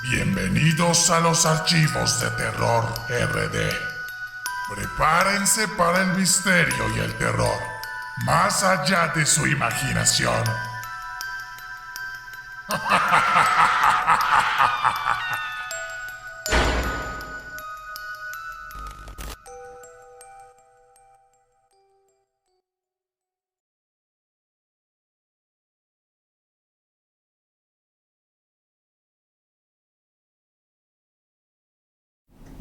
Bienvenidos a los archivos de Terror RD. Prepárense para el misterio y el terror, más allá de su imaginación.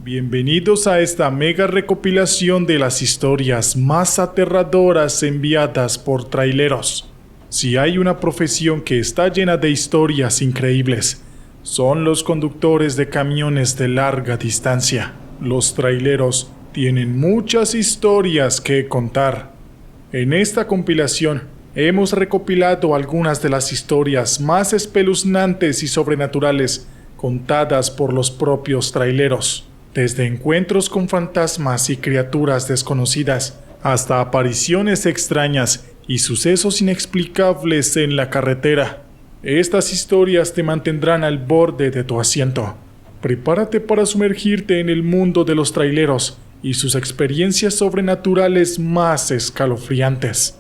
Bienvenidos a esta mega recopilación de las historias más aterradoras enviadas por traileros. Si hay una profesión que está llena de historias increíbles, son los conductores de camiones de larga distancia. Los traileros tienen muchas historias que contar. En esta compilación hemos recopilado algunas de las historias más espeluznantes y sobrenaturales contadas por los propios traileros. Desde encuentros con fantasmas y criaturas desconocidas, hasta apariciones extrañas y sucesos inexplicables en la carretera. Estas historias te mantendrán al borde de tu asiento. Prepárate para sumergirte en el mundo de los traileros y sus experiencias sobrenaturales más escalofriantes.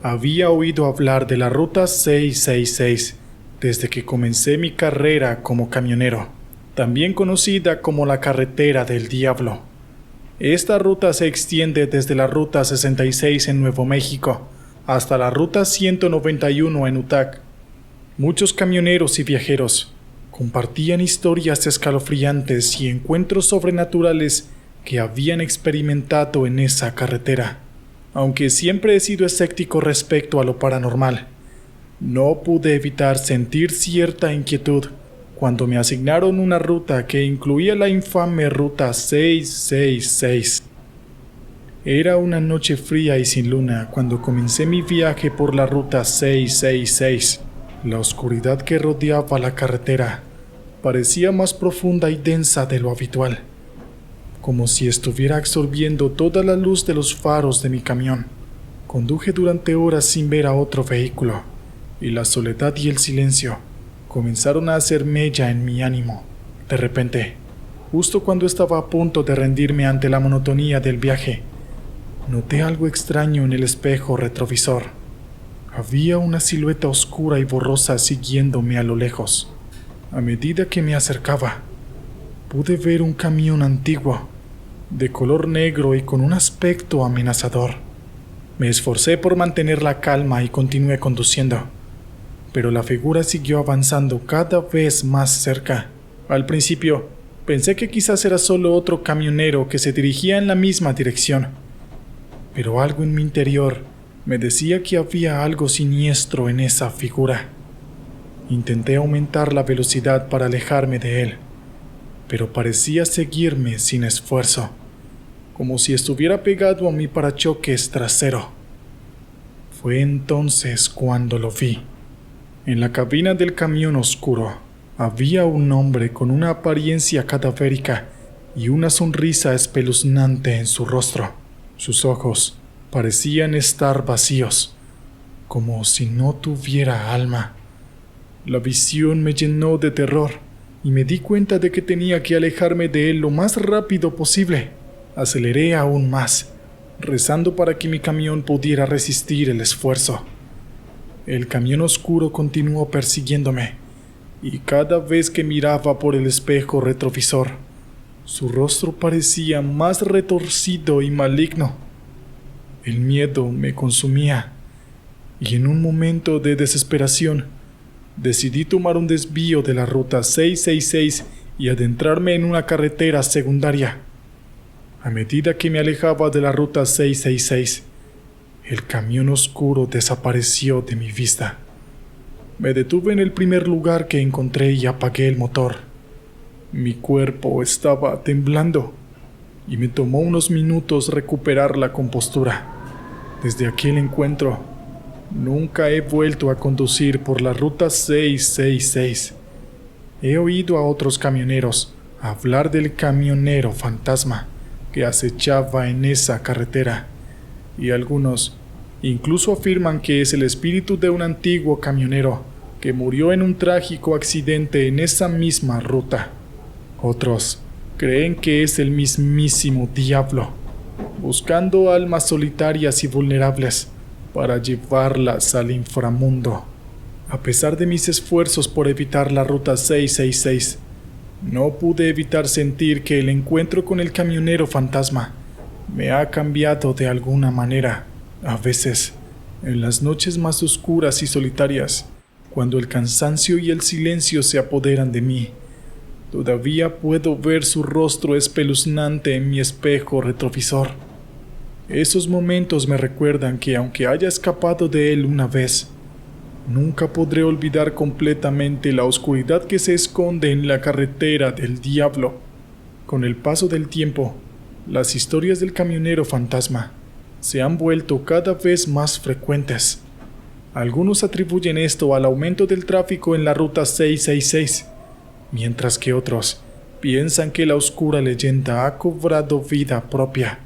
Había oído hablar de la Ruta 666 desde que comencé mi carrera como camionero, también conocida como la Carretera del Diablo. Esta ruta se extiende desde la Ruta 66 en Nuevo México hasta la Ruta 191 en Utah. Muchos camioneros y viajeros compartían historias escalofriantes y encuentros sobrenaturales que habían experimentado en esa carretera. Aunque siempre he sido escéptico respecto a lo paranormal, no pude evitar sentir cierta inquietud cuando me asignaron una ruta que incluía la infame Ruta 666. Era una noche fría y sin luna cuando comencé mi viaje por la Ruta 666. La oscuridad que rodeaba la carretera parecía más profunda y densa de lo habitual, como si estuviera absorbiendo toda la luz de los faros de mi camión. Conduje durante horas sin ver a otro vehículo, y la soledad y el silencio comenzaron a hacer mella en mi ánimo. De repente, justo cuando estaba a punto de rendirme ante la monotonía del viaje, noté algo extraño en el espejo retrovisor. Había una silueta oscura y borrosa siguiéndome a lo lejos. A medida que me acercaba, pude ver un camión antiguo, de color negro y con un aspecto amenazador. Me esforcé por mantener la calma y continué conduciendo, pero la figura siguió avanzando cada vez más cerca. Al principio, pensé que quizás era solo otro camionero que se dirigía en la misma dirección, pero algo en mi interior me decía que había algo siniestro en esa figura. Intenté aumentar la velocidad para alejarme de él, pero parecía seguirme sin esfuerzo, como si estuviera pegado a mi parachoques trasero. Fue entonces cuando lo vi. En la cabina del camión oscuro había un hombre con una apariencia cadavérica y una sonrisa espeluznante en su rostro. Sus ojos parecían estar vacíos, como si no tuviera alma. La visión me llenó de terror y me di cuenta de que tenía que alejarme de él lo más rápido posible. Aceleré aún más, rezando para que mi camión pudiera resistir el esfuerzo. El camión oscuro continuó persiguiéndome, y cada vez que miraba por el espejo retrovisor, su rostro parecía más retorcido y maligno. El miedo me consumía, y en un momento de desesperación, decidí tomar un desvío de la Ruta 666 y adentrarme en una carretera secundaria. A medida que me alejaba de la Ruta 666, el camión oscuro desapareció de mi vista. Me detuve en el primer lugar que encontré y apagué el motor. Mi cuerpo estaba temblando y me tomó unos minutos recuperar la compostura. Desde aquel encuentro, nunca he vuelto a conducir por la Ruta 666. He oído a otros camioneros hablar del camionero fantasma que acechaba en esa carretera, y algunos incluso afirman que es el espíritu de un antiguo camionero que murió en un trágico accidente en esa misma ruta. Otros creen que es el mismísimo diablo, buscando almas solitarias y vulnerables para llevarlas al inframundo. A pesar de mis esfuerzos por evitar la ruta 666, no pude evitar sentir que el encuentro con el camionero fantasma me ha cambiado de alguna manera. A veces, en las noches más oscuras y solitarias, cuando el cansancio y el silencio se apoderan de mí, todavía puedo ver su rostro espeluznante en mi espejo retrovisor. Esos momentos me recuerdan que aunque haya escapado de él una vez, nunca podré olvidar completamente la oscuridad que se esconde en la carretera del diablo. Con el paso del tiempo, las historias del camionero fantasma se han vuelto cada vez más frecuentes. Algunos atribuyen esto al aumento del tráfico en la ruta 666, mientras que otros piensan que la oscura leyenda ha cobrado vida propia,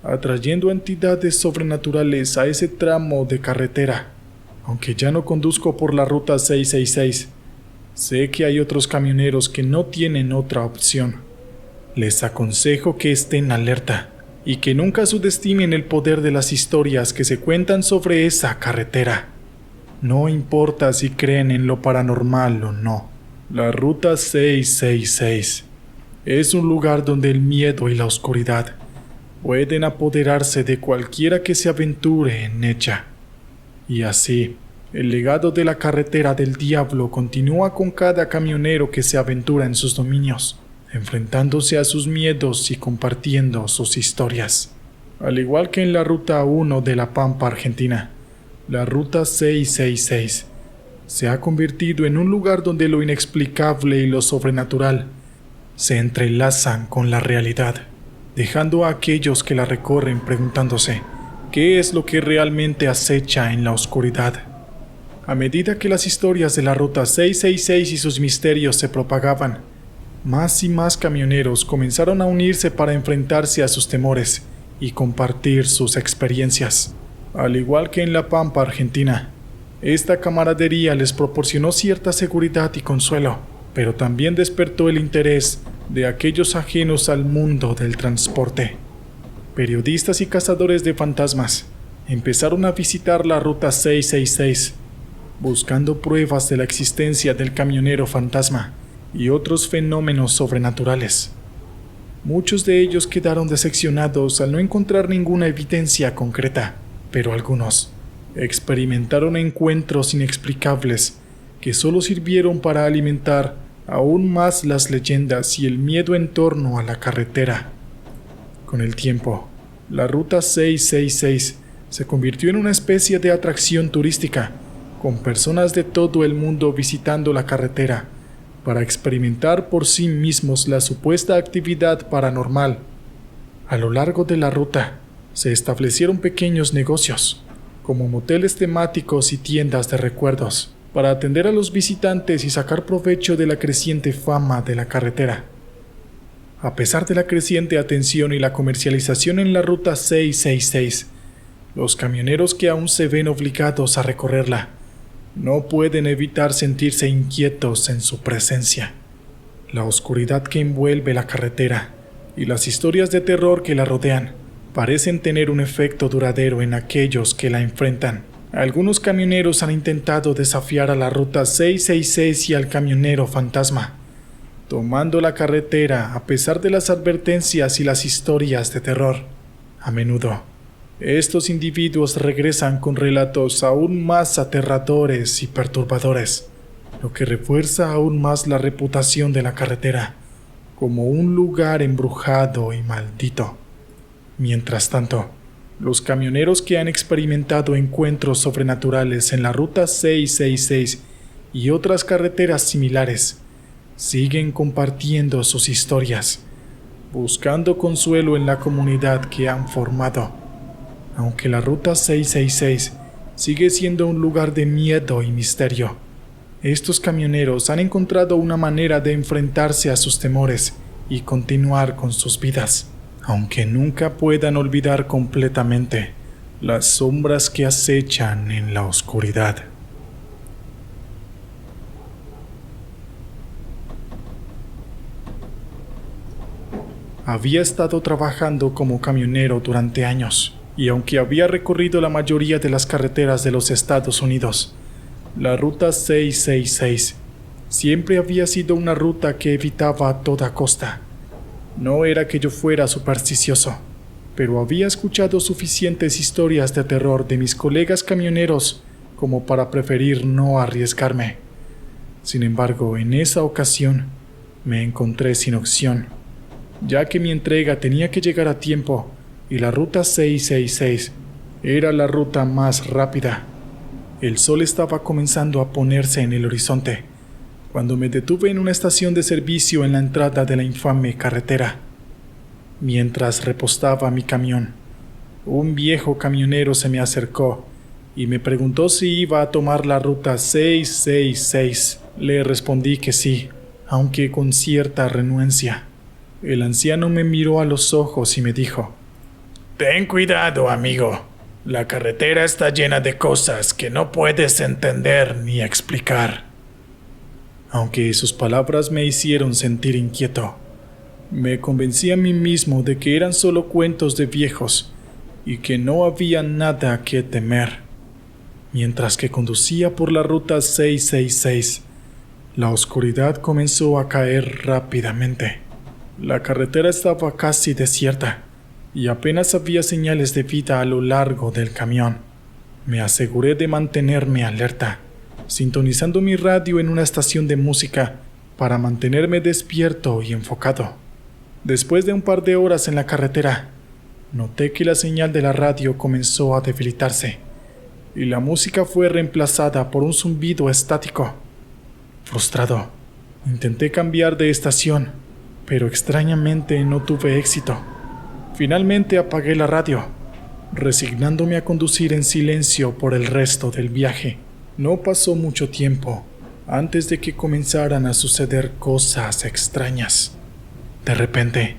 atrayendo entidades sobrenaturales a ese tramo de carretera. Aunque ya no conduzco por la ruta 666, sé que hay otros camioneros que no tienen otra opción. Les aconsejo que estén alerta y que nunca subestimen el poder de las historias que se cuentan sobre esa carretera. No importa si creen en lo paranormal o no, la ruta 666 es un lugar donde el miedo y la oscuridad pueden apoderarse de cualquiera que se aventure en ella. Y así, el legado de la carretera del diablo continúa con cada camionero que se aventura en sus dominios, enfrentándose a sus miedos y compartiendo sus historias. Al igual que en la Ruta 1 de La Pampa, Argentina, la Ruta 666 se ha convertido en un lugar donde lo inexplicable y lo sobrenatural se entrelazan con la realidad, dejando a aquellos que la recorren preguntándose ¿qué es lo que realmente acecha en la oscuridad? A medida que las historias de la Ruta 666 y sus misterios se propagaban, más y más camioneros comenzaron a unirse para enfrentarse a sus temores y compartir sus experiencias. Al igual que en La Pampa, Argentina, esta camaradería les proporcionó cierta seguridad y consuelo, pero también despertó el interés de aquellos ajenos al mundo del transporte. Periodistas y cazadores de fantasmas empezaron a visitar la Ruta 666, buscando pruebas de la existencia del camionero fantasma y otros fenómenos sobrenaturales. Muchos de ellos quedaron decepcionados al no encontrar ninguna evidencia concreta, pero algunos experimentaron encuentros inexplicables que solo sirvieron para alimentar aún más las leyendas y el miedo en torno a la carretera. Con el tiempo, la Ruta 666 se convirtió en una especie de atracción turística, con personas de todo el mundo visitando la carretera para experimentar por sí mismos la supuesta actividad paranormal. A lo largo de la ruta, se establecieron pequeños negocios, como moteles temáticos y tiendas de recuerdos, para atender a los visitantes y sacar provecho de la creciente fama de la carretera. A pesar de la creciente atención y la comercialización en la Ruta 666, los camioneros que aún se ven obligados a recorrerla no pueden evitar sentirse inquietos en su presencia. La oscuridad que envuelve la carretera y las historias de terror que la rodean parecen tener un efecto duradero en aquellos que la enfrentan. Algunos camioneros han intentado desafiar a la Ruta 666 y al camionero fantasma, tomando la carretera a pesar de las advertencias y las historias de terror. A menudo, estos individuos regresan con relatos aún más aterradores y perturbadores, lo que refuerza aún más la reputación de la carretera como un lugar embrujado y maldito. Mientras tanto, los camioneros que han experimentado encuentros sobrenaturales en la Ruta 666 y otras carreteras similares siguen compartiendo sus historias, buscando consuelo en la comunidad que han formado. Aunque la Ruta 666 sigue siendo un lugar de miedo y misterio, estos camioneros han encontrado una manera de enfrentarse a sus temores y continuar con sus vidas, aunque nunca puedan olvidar completamente las sombras que acechan en la oscuridad. Había estado trabajando como camionero durante años, y aunque había recorrido la mayoría de las carreteras de los Estados Unidos, la Ruta 666 siempre había sido una ruta que evitaba a toda costa. No era que yo fuera supersticioso, pero había escuchado suficientes historias de terror de mis colegas camioneros como para preferir no arriesgarme. Sin embargo, en esa ocasión me encontré sin opción, ya que mi entrega tenía que llegar a tiempo y la Ruta 666 era la ruta más rápida. El sol estaba comenzando a ponerse en el horizonte cuando me detuve en una estación de servicio en la entrada de la infame carretera. Mientras repostaba mi camión, un viejo camionero se me acercó y me preguntó si iba a tomar la Ruta 666. Le respondí que sí, aunque con cierta renuencia. El anciano me miró a los ojos y me dijo: «Ten cuidado, amigo. La carretera está llena de cosas que no puedes entender ni explicar». Aunque sus palabras me hicieron sentir inquieto, me convencí a mí mismo de que eran solo cuentos de viejos y que no había nada que temer. Mientras que conducía por la Ruta 666, la oscuridad comenzó a caer rápidamente. La carretera estaba casi desierta y apenas había señales de vida a lo largo del camión. Me aseguré de mantenerme alerta, sintonizando mi radio en una estación de música para mantenerme despierto y enfocado. Después de un par de horas en la carretera, noté que la señal de la radio comenzó a debilitarse y la música fue reemplazada por un zumbido estático. Frustrado, intenté cambiar de estación, pero extrañamente no tuve éxito. Finalmente apagué la radio, resignándome a conducir en silencio por el resto del viaje. No pasó mucho tiempo antes de que comenzaran a suceder cosas extrañas. De repente,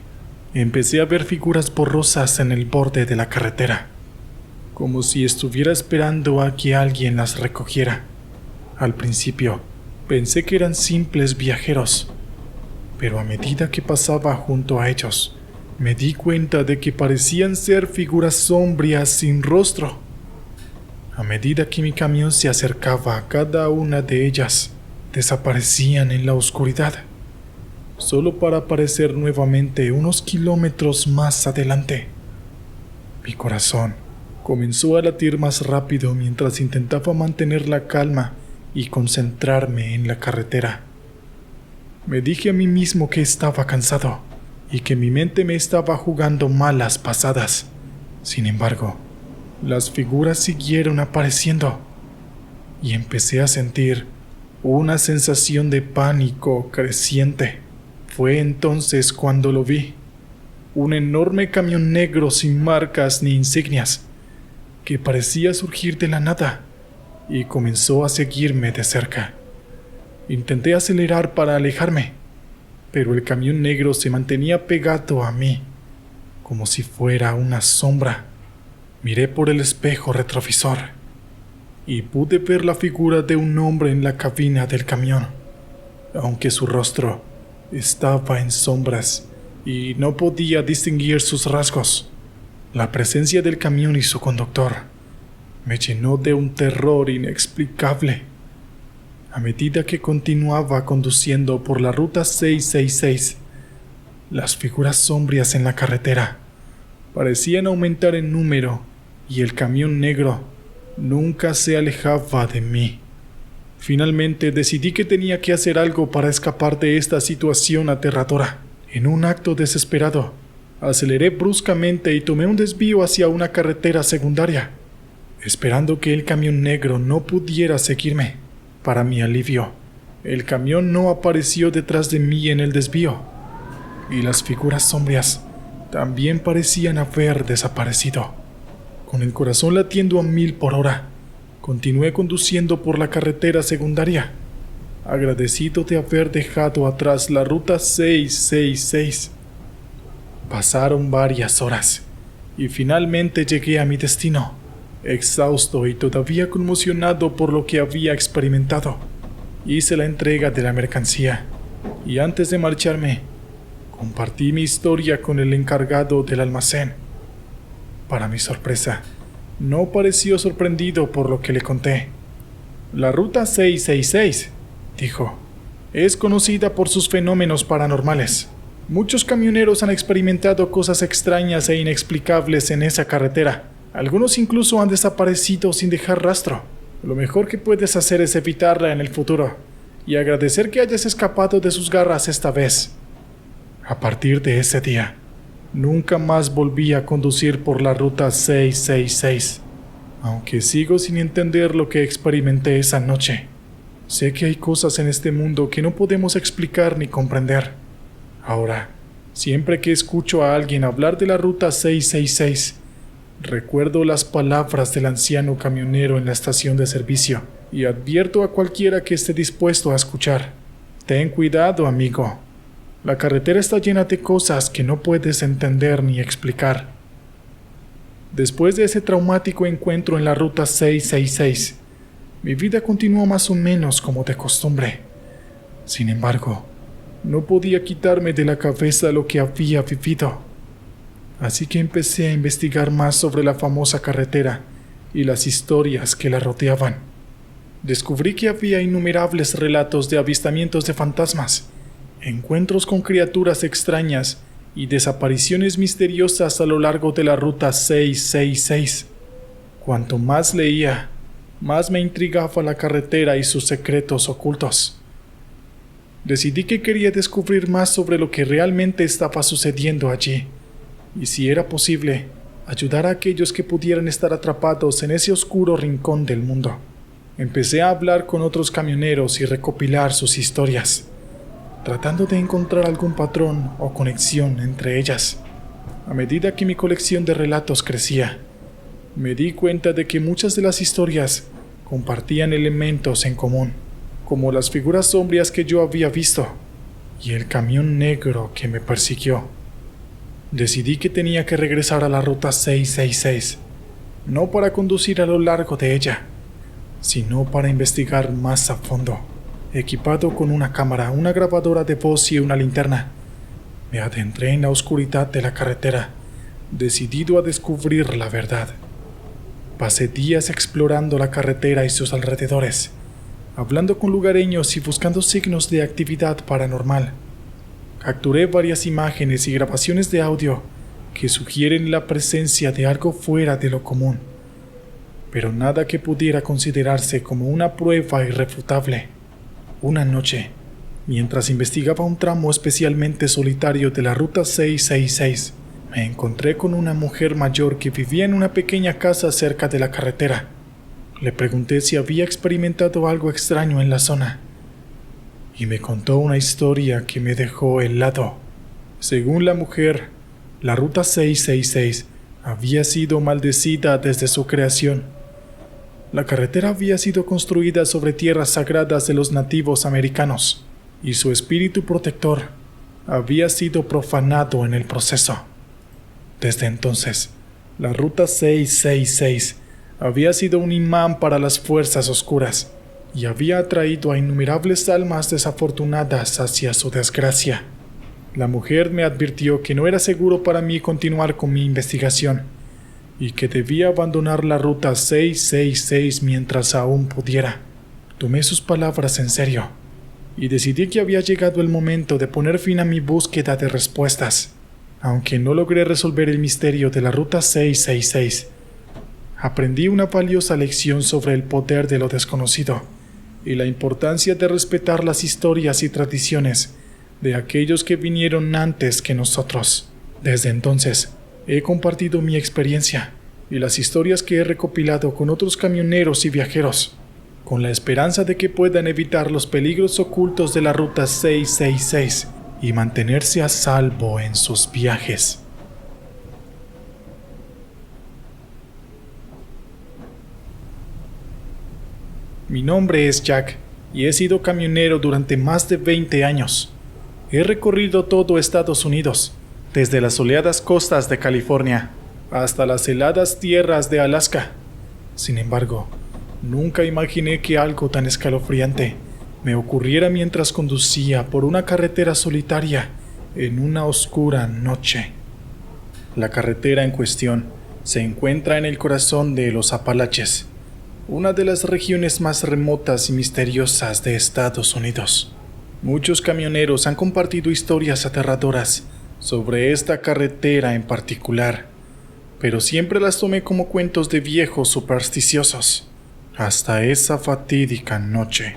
empecé a ver figuras borrosas en el borde de la carretera, como si estuviera esperando a que alguien las recogiera. Al principio, pensé que eran simples viajeros, pero a medida que pasaba junto a ellos, me di cuenta de que parecían ser figuras sombrías sin rostro. A medida que mi camión se acercaba a cada una de ellas, desaparecían en la oscuridad, solo para aparecer nuevamente unos kilómetros más adelante. Mi corazón comenzó a latir más rápido mientras intentaba mantener la calma y concentrarme en la carretera. Me dije a mí mismo que estaba cansado y que mi mente me estaba jugando malas pasadas. Sin embargo, las figuras siguieron apareciendo y empecé a sentir una sensación de pánico creciente. Fue entonces cuando lo vi, un enorme camión negro sin marcas ni insignias, que parecía surgir de la nada y comenzó a seguirme de cerca. Intenté acelerar para alejarme, pero el camión negro se mantenía pegado a mí, como si fuera una sombra. Miré por el espejo retrovisor y pude ver la figura de un hombre en la cabina del camión, aunque su rostro estaba en sombras y no podía distinguir sus rasgos. La presencia del camión y su conductor me llenó de un terror inexplicable. A medida que continuaba conduciendo por la Ruta 666, las figuras sombrías en la carretera parecían aumentar en número y el camión negro nunca se alejaba de mí. Finalmente decidí que tenía que hacer algo para escapar de esta situación aterradora. En un acto desesperado, aceleré bruscamente y tomé un desvío hacia una carretera secundaria, esperando que el camión negro no pudiera seguirme. Para mi alivio, el camión no apareció detrás de mí en el desvío, y las figuras sombrías también parecían haber desaparecido. Con el corazón latiendo a 1000 por hora, continué conduciendo por la carretera secundaria, agradecido de haber dejado atrás la Ruta 666. Pasaron varias horas y finalmente llegué a mi destino, exhausto y todavía conmocionado por lo que había experimentado. Hice la entrega de la mercancía y antes de marcharme, Compartí mi historia con el encargado del almacén. Para mi sorpresa, no pareció sorprendido por lo que le conté. La Ruta 666, dijo, es conocida por sus fenómenos paranormales. Muchos camioneros han experimentado cosas extrañas e inexplicables en esa carretera. Algunos incluso han desaparecido sin dejar rastro. Lo mejor que puedes hacer es evitarla en el futuro y agradecer que hayas escapado de sus garras esta vez. A partir de ese día, nunca más volví a conducir por la Ruta 666, aunque sigo sin entender lo que experimenté esa noche. Sé que hay cosas en este mundo que no podemos explicar ni comprender. Ahora, siempre que escucho a alguien hablar de la Ruta 666, recuerdo las palabras del anciano camionero en la estación de servicio y advierto a cualquiera que esté dispuesto a escuchar: ten cuidado, amigo. La carretera está llena de cosas que no puedes entender ni explicar. Después de ese traumático encuentro en la Ruta 666, mi vida continuó más o menos como de costumbre. Sin embargo, no podía quitarme de la cabeza lo que había vivido. Así que empecé a investigar más sobre la famosa carretera y las historias que la rodeaban. Descubrí que había innumerables relatos de avistamientos de fantasmas, encuentros con criaturas extrañas y desapariciones misteriosas a lo largo de la Ruta 666. Cuanto más leía, más me intrigaba la carretera y sus secretos ocultos. Decidí que quería descubrir más sobre lo que realmente estaba sucediendo allí, y si era posible, ayudar a aquellos que pudieran estar atrapados en ese oscuro rincón del mundo. Empecé a hablar con otros camioneros y recopilar sus historias, tratando de encontrar algún patrón o conexión entre ellas. A medida que mi colección de relatos crecía, me di cuenta de que muchas de las historias compartían elementos en común, como las figuras sombrías que yo había visto y el camión negro que me persiguió. Decidí que tenía que regresar a la Ruta 666, no para conducir a lo largo de ella, sino para investigar más a fondo. Equipado con una cámara, una grabadora de voz y una linterna, me adentré en la oscuridad de la carretera, decidido a descubrir la verdad. Pasé días explorando la carretera y sus alrededores, hablando con lugareños y buscando signos de actividad paranormal. Capturé varias imágenes y grabaciones de audio que sugieren la presencia de algo fuera de lo común, pero nada que pudiera considerarse como una prueba irrefutable. Una noche, mientras investigaba un tramo especialmente solitario de la Ruta 666, me encontré con una mujer mayor que vivía en una pequeña casa cerca de la carretera. Le pregunté si había experimentado algo extraño en la zona, y me contó una historia que me dejó helado. Según la mujer, la Ruta 666 había sido maldecida desde su creación. La carretera había sido construida sobre tierras sagradas de los nativos americanos, y su espíritu protector había sido profanado en el proceso. Desde entonces, la Ruta 666 había sido un imán para las fuerzas oscuras y había atraído a innumerables almas desafortunadas hacia su desgracia. La mujer me advirtió que no era seguro para mí continuar con mi investigación y que debía abandonar la Ruta 666 mientras aún pudiera. Tomé sus palabras en serio y decidí que había llegado el momento de poner fin a mi búsqueda de respuestas. Aunque no logré resolver el misterio de la Ruta 666, aprendí una valiosa lección sobre el poder de lo desconocido y la importancia de respetar las historias y tradiciones de aquellos que vinieron antes que nosotros. Desde entonces, he compartido mi experiencia y las historias que he recopilado con otros camioneros y viajeros, con la esperanza de que puedan evitar los peligros ocultos de la Ruta 666 y mantenerse a salvo en sus viajes. Mi nombre es Jack y he sido camionero durante más de 20 años. He recorrido todo Estados Unidos, desde las soleadas costas de California hasta las heladas tierras de Alaska. Sin embargo, nunca imaginé que algo tan escalofriante me ocurriera mientras conducía por una carretera solitaria en una oscura noche. La carretera en cuestión se encuentra en el corazón de los Apalaches, una de las regiones más remotas y misteriosas de Estados Unidos. Muchos camioneros han compartido historias aterradoras sobre esta carretera en particular, pero siempre las tomé como cuentos de viejos supersticiosos, hasta esa fatídica noche.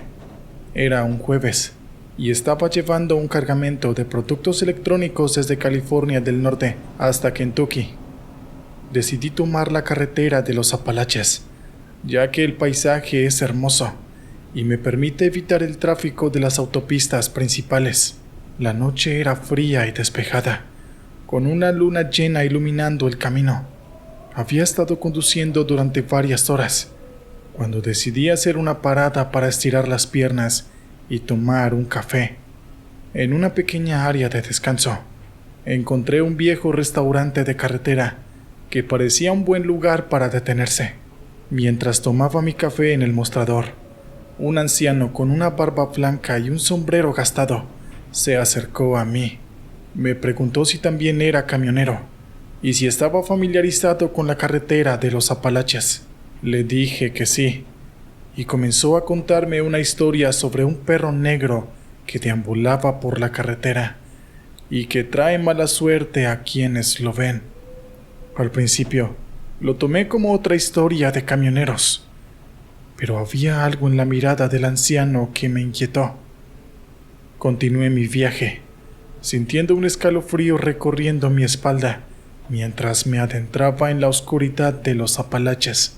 Era un jueves, y estaba llevando un cargamento de productos electrónicos desde California del Norte hasta Kentucky. Decidí tomar la carretera de los Apalaches, ya que el paisaje es hermoso y me permite evitar el tráfico de las autopistas principales. La noche era fría y despejada, con una luna llena iluminando el camino. Había estado conduciendo durante varias horas, cuando decidí hacer una parada para estirar las piernas y tomar un café. En una pequeña área de descanso, encontré un viejo restaurante de carretera que parecía un buen lugar para detenerse. Mientras tomaba mi café en el mostrador, un anciano con una barba blanca y un sombrero gastado se acercó a mí. Me preguntó si también era camionero y si estaba familiarizado con la carretera de los Apalaches. Le dije que sí, y comenzó a contarme una historia sobre un perro negro que deambulaba por la carretera y que trae mala suerte a quienes lo ven. Al principio, lo tomé como otra historia de camioneros, pero había algo en la mirada del anciano que me inquietó. Continué mi viaje, sintiendo un escalofrío recorriendo mi espalda mientras me adentraba en la oscuridad de los Apalaches.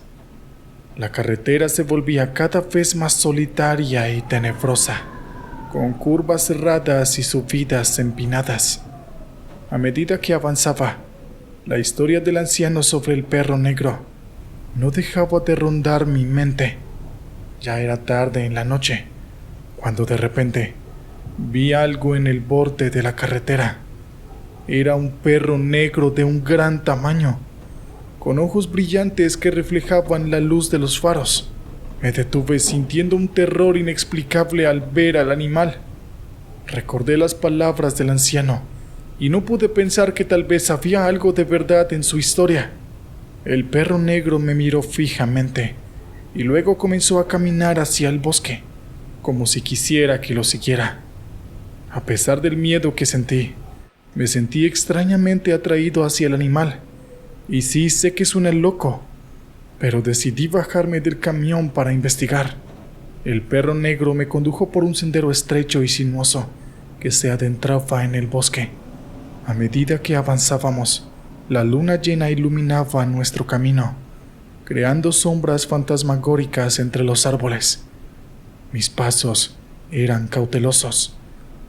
La carretera se volvía cada vez más solitaria y tenebrosa, con curvas cerradas y subidas empinadas. A medida que avanzaba, la historia del anciano sobre el perro negro no dejaba de rondar mi mente. Ya era tarde en la noche, cuando de repente vi algo en el borde de la carretera. Era un perro negro de un gran tamaño, con ojos brillantes que reflejaban la luz de los faros. Me detuve sintiendo un terror inexplicable al ver al animal. Recordé las palabras del anciano y no pude pensar que tal vez había algo de verdad en su historia. El perro negro me miró fijamente y luego comenzó a caminar hacia el bosque, como si quisiera que lo siguiera. A pesar del miedo que sentí, me sentí extrañamente atraído hacia el animal. Y sí, sé que suena loco, pero decidí bajarme del camión para investigar. El perro negro me condujo por un sendero estrecho y sinuoso que se adentraba en el bosque. A medida que avanzábamos, la luna llena iluminaba nuestro camino, creando sombras fantasmagóricas entre los árboles. Mis pasos eran cautelosos,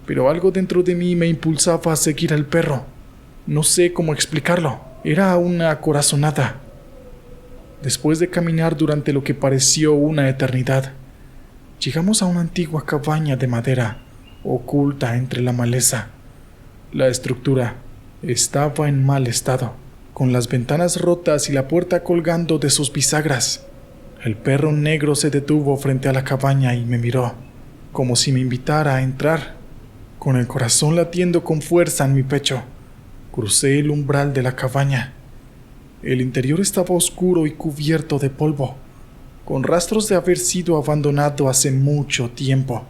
pero algo dentro de mí me impulsaba a seguir al perro. No sé cómo explicarlo. Era una corazonada. Después de caminar durante lo que pareció una eternidad, llegamos a una antigua cabaña de madera oculta entre la maleza. La estructura estaba en mal estado, con las ventanas rotas y la puerta colgando de sus bisagras. El perro negro se detuvo frente a la cabaña y me miró, como si me invitara a entrar. Con el corazón latiendo con fuerza en mi pecho, crucé el umbral de la cabaña. El interior estaba oscuro y cubierto de polvo, con rastros de haber sido abandonado hace mucho tiempo.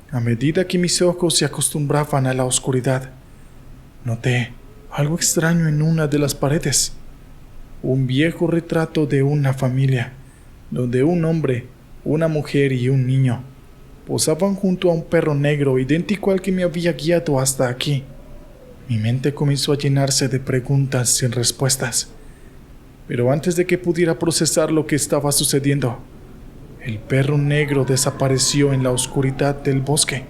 A medida que mis ojos se acostumbraban a la oscuridad, noté algo extraño en una de las paredes. Un viejo retrato de una familia, donde un hombre, una mujer y un niño posaban junto a un perro negro idéntico al que me había guiado hasta aquí. Mi mente comenzó a llenarse de preguntas sin respuestas, pero antes de que pudiera procesar lo que estaba sucediendo, el perro negro desapareció en la oscuridad del bosque.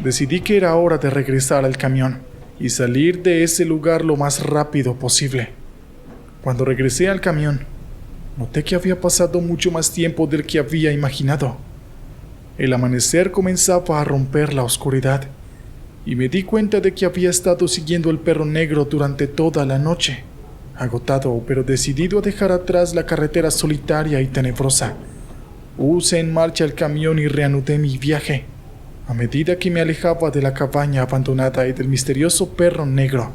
Decidí que era hora de regresar al camión y salir de ese lugar lo más rápido posible. Cuando regresé al camión, noté que había pasado mucho más tiempo del que había imaginado. El amanecer comenzaba a romper la oscuridad, y me di cuenta de que había estado siguiendo al perro negro durante toda la noche. Agotado, pero decidido a dejar atrás la carretera solitaria y tenebrosa, puse en marcha el camión y reanudé mi viaje. A medida que me alejaba de la cabaña abandonada y del misterioso perro negro,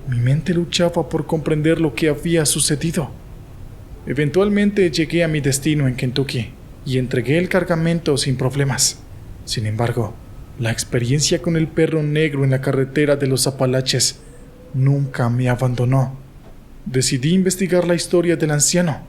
mi mente luchaba por comprender lo que había sucedido. Eventualmente llegué a mi destino en Kentucky y entregué el cargamento sin problemas. Sin embargo, la experiencia con el perro negro en la carretera de los Apalaches nunca me abandonó. Decidí investigar la historia del anciano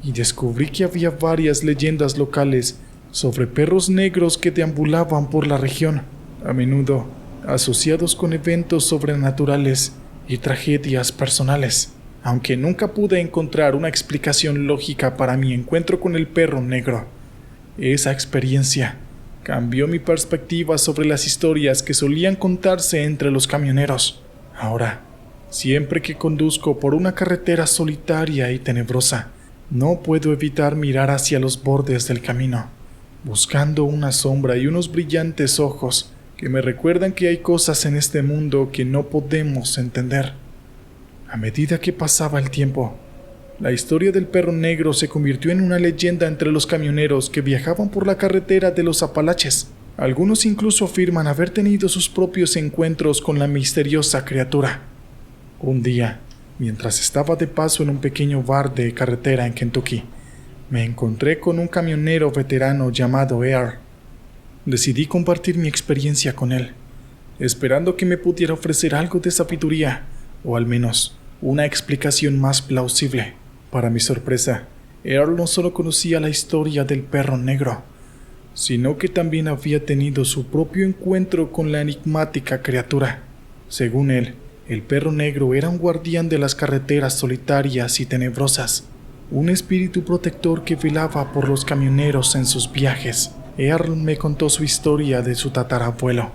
y descubrí que había varias leyendas locales sobre perros negros que deambulaban por la región, a menudo asociados con eventos sobrenaturales y tragedias personales. Aunque nunca pude encontrar una explicación lógica para mi encuentro con el perro negro, esa experiencia cambió mi perspectiva sobre las historias que solían contarse entre los camioneros. Ahora, siempre que conduzco por una carretera solitaria y tenebrosa, no puedo evitar mirar hacia los bordes del camino, buscando una sombra y unos brillantes ojos que me recuerdan que hay cosas en este mundo que no podemos entender. A medida que pasaba el tiempo, la historia del perro negro se convirtió en una leyenda entre los camioneros que viajaban por la carretera de los Apalaches. Algunos incluso afirman haber tenido sus propios encuentros con la misteriosa criatura. Un día, mientras estaba de paso en un pequeño bar de carretera en Kentucky, me encontré con un camionero veterano llamado Earl. Decidí compartir mi experiencia con él, esperando que me pudiera ofrecer algo de sabiduría, o al menos una explicación más plausible. Para mi sorpresa, Earl no solo conocía la historia del perro negro, sino que también había tenido su propio encuentro con la enigmática criatura. Según él, el perro negro era un guardián de las carreteras solitarias y tenebrosas, un espíritu protector que velaba por los camioneros en sus viajes. Earl me contó su historia de su tatarabuelo,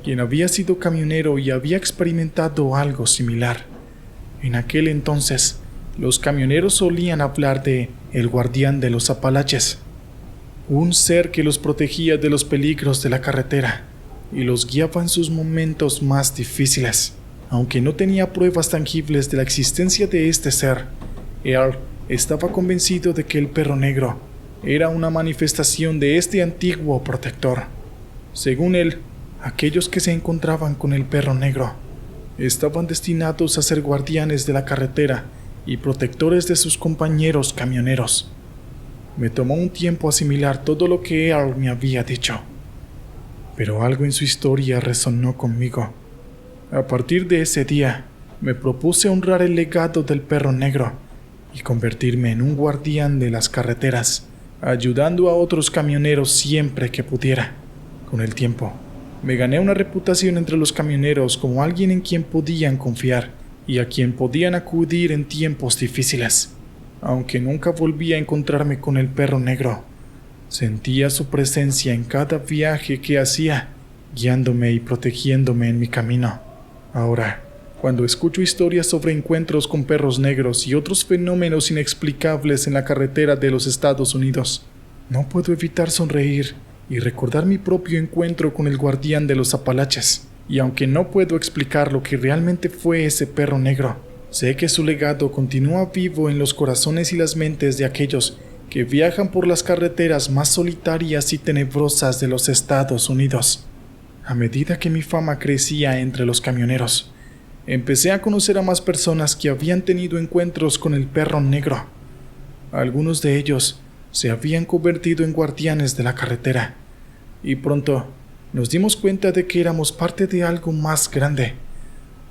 quien había sido camionero y había experimentado algo similar. En aquel entonces, los camioneros solían hablar de el guardián de los Apalaches, un ser que los protegía de los peligros de la carretera y los guiaba en sus momentos más difíciles. Aunque no tenía pruebas tangibles de la existencia de este ser, Earl estaba convencido de que el perro negro era una manifestación de este antiguo protector. Según él, aquellos que se encontraban con el perro negro estaban destinados a ser guardianes de la carretera y protectores de sus compañeros camioneros. Me tomó un tiempo asimilar todo lo que Earl me había dicho, pero algo en su historia resonó conmigo. A partir de ese día, me propuse honrar el legado del perro negro y convertirme en un guardián de las carreteras, ayudando a otros camioneros siempre que pudiera. Con el tiempo, me gané una reputación entre los camioneros como alguien en quien podían confiar y a quien podían acudir en tiempos difíciles. Aunque nunca volví a encontrarme con el perro negro, sentía su presencia en cada viaje que hacía, guiándome y protegiéndome en mi camino. Ahora, cuando escucho historias sobre encuentros con perros negros y otros fenómenos inexplicables en la carretera de los Estados Unidos, no puedo evitar sonreír y recordar mi propio encuentro con el guardián de los Apalaches. Y aunque no puedo explicar lo que realmente fue ese perro negro, sé que su legado continúa vivo en los corazones y las mentes de aquellos que viajan por las carreteras más solitarias y tenebrosas de los Estados Unidos. A medida que mi fama crecía entre los camioneros, empecé a conocer a más personas que habían tenido encuentros con el perro negro. Algunos de ellos se habían convertido en guardianes de la carretera, y pronto nos dimos cuenta de que éramos parte de algo más grande,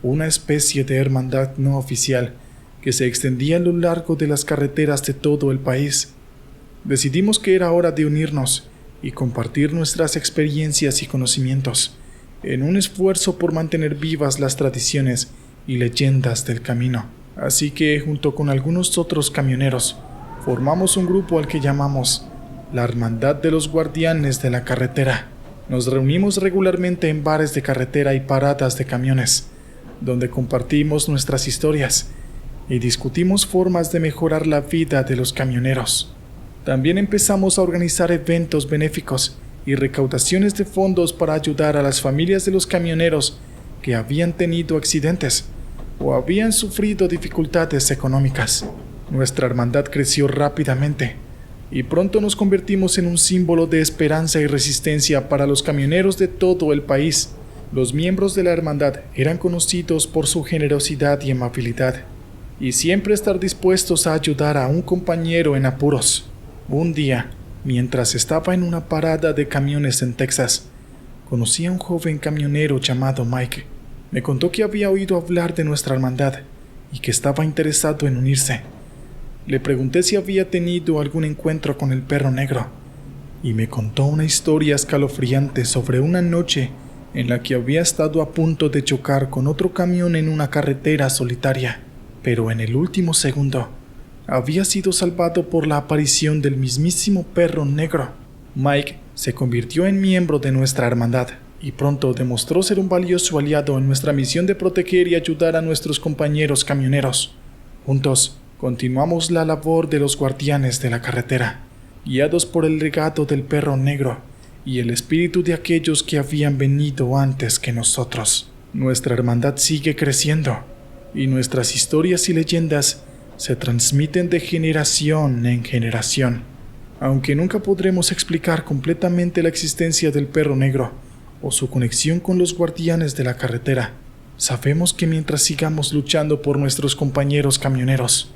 una especie de hermandad no oficial que se extendía a lo largo de las carreteras de todo el país. Decidimos que era hora de unirnos y compartir nuestras experiencias y conocimientos en un esfuerzo por mantener vivas las tradiciones y leyendas del camino. Así que, junto con algunos otros camioneros, formamos un grupo al que llamamos la Hermandad de los Guardianes de la Carretera. Nos reunimos regularmente en bares de carretera y paradas de camiones, donde compartimos nuestras historias y discutimos formas de mejorar la vida de los camioneros. También empezamos a organizar eventos benéficos y recaudaciones de fondos para ayudar a las familias de los camioneros que habían tenido accidentes o habían sufrido dificultades económicas. Nuestra hermandad creció rápidamente, y pronto nos convertimos en un símbolo de esperanza y resistencia para los camioneros de todo el país. Los miembros de la hermandad eran conocidos por su generosidad y amabilidad, y siempre estar dispuestos a ayudar a un compañero en apuros. Un día, mientras estaba en una parada de camiones en Texas, conocí a un joven camionero llamado Mike. Me contó que había oído hablar de nuestra hermandad y que estaba interesado en unirse. Le pregunté si había tenido algún encuentro con el perro negro, y me contó una historia escalofriante sobre una noche en la que había estado a punto de chocar con otro camión en una carretera solitaria, pero en el último segundo había sido salvado por la aparición del mismísimo perro negro. Mike se convirtió en miembro de nuestra hermandad y pronto demostró ser un valioso aliado en nuestra misión de proteger y ayudar a nuestros compañeros camioneros. Juntos continuamos la labor de los guardianes de la carretera, guiados por el legado del perro negro y el espíritu de aquellos que habían venido antes que nosotros. Nuestra hermandad sigue creciendo y nuestras historias y leyendas se transmiten de generación en generación. Aunque nunca podremos explicar completamente la existencia del perro negro o su conexión con los guardianes de la carretera, sabemos que mientras sigamos luchando por nuestros compañeros camioneros,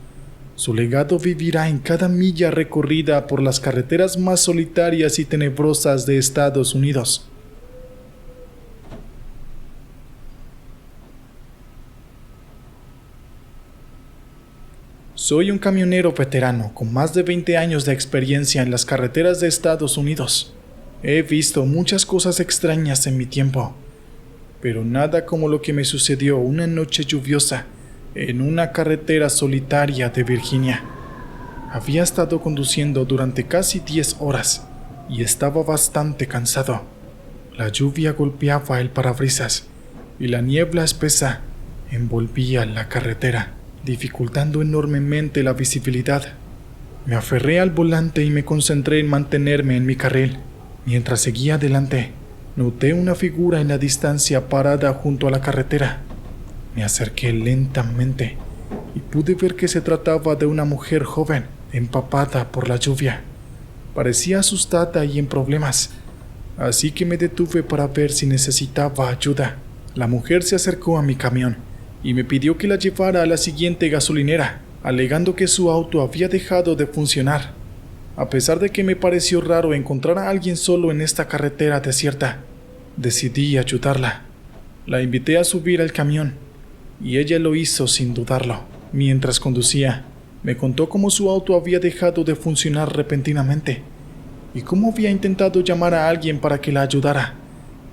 su legado vivirá en cada milla recorrida por las carreteras más solitarias y tenebrosas de Estados Unidos. Soy un camionero veterano con más de 20 años de experiencia en las carreteras de Estados Unidos. He visto muchas cosas extrañas en mi tiempo, pero nada como lo que me sucedió una noche lluviosa en una carretera solitaria de Virginia. Había estado conduciendo durante casi 10 horas y estaba bastante cansado. La lluvia golpeaba el parabrisas y la niebla espesa envolvía la carretera, dificultando enormemente la visibilidad. Me aferré al volante y me concentré en mantenerme en mi carril. Mientras seguía adelante, noté una figura en la distancia parada junto a la carretera. Me acerqué lentamente y pude ver que se trataba de una mujer joven, empapada por la lluvia. Parecía asustada y en problemas, así que me detuve para ver si necesitaba ayuda. La mujer se acercó a mi camión y me pidió que la llevara a la siguiente gasolinera, alegando que su auto había dejado de funcionar. A pesar de que me pareció raro encontrar a alguien solo en esta carretera desierta, decidí ayudarla. La invité a subir al camión y ella lo hizo sin dudarlo. Mientras conducía, me contó cómo su auto había dejado de funcionar repentinamente y cómo había intentado llamar a alguien para que la ayudara,